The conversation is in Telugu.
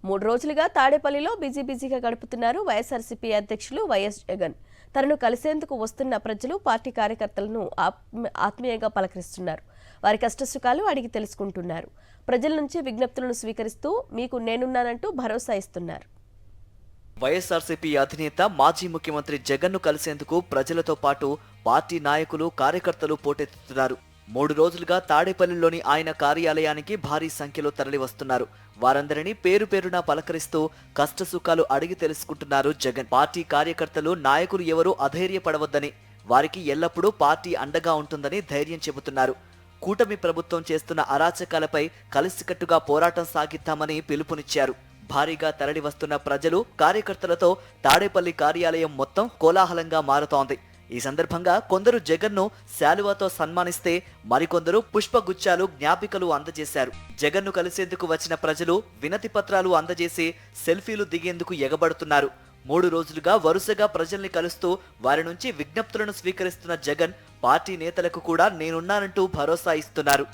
3 రోజులుగా తాడేపల్లిలో బిజీగా గడుపుతున్నారు వైఎస్ఆర్సీపీ అధ్యక్షులు వైఎస్ జగన్. తనను కలిసేందుకు వస్తున్న ప్రజలు పార్టీ కార్యకర్తలను ఆత్మీయంగా పలకరిస్తున్నారు. వారి కష్టసుఖాలు అడిగి తెలుసుకుంటున్నారు. ప్రజల నుంచి విజ్ఞప్తులను స్వీకరిస్తూ మీకు నేనున్నానంటూ భరోసా ఇస్తున్నారు. వైఎస్ఆర్సీపీ అధినేత మాజీ ముఖ్యమంత్రి జగన్ను కలిసేందుకు ప్రజలతో పాటు పార్టీ నాయకులు కార్యకర్తలు పోటెత్తుతున్నారు. 3 రోజులుగా తాడేపల్లిలోని ఆయన కార్యాలయానికి భారీ సంఖ్యలో తరలివస్తున్నారు. వారందరినీ పేరు పేరున పలకరిస్తూ కష్టసుఖాలు అడిగి తెలుసుకుంటున్నారు జగన్. పార్టీ కార్యకర్తలు నాయకులు ఎవరూ అధైర్యపడవద్దని, వారికి ఎల్లప్పుడూ పార్టీ అండగా ఉంటుందని ధైర్యం చెబుతున్నారు. కూటమి ప్రభుత్వం చేస్తున్న అరాచకాలపై కలిసికట్టుగా పోరాటం సాగిద్దామని పిలుపునిచ్చారు. భారీగా తరలివస్తున్న ప్రజలు కార్యకర్తలతో తాడేపల్లి కార్యాలయం మొత్తం కోలాహలంగా మారుతోంది. ఈ సందర్భంగా కొందరు జగన్ను శాలువాతో సన్మానిస్తే మరికొందరు పుష్పగుచ్చాలు, జ్ఞాపికలు అందజేశారు. జగన్ను కలిసేందుకు వచ్చిన ప్రజలు వినతి పత్రాలు అందజేసి సెల్ఫీలు దిగేందుకు ఎగబడుతున్నారు. 3 రోజులుగా వరుసగా ప్రజల్ని కలుస్తూ వారి నుంచి విజ్ఞప్తులను స్వీకరిస్తున్న జగన్ పార్టీ నేతలకు కూడా నేనున్నానంటూ భరోసా ఇస్తున్నారు.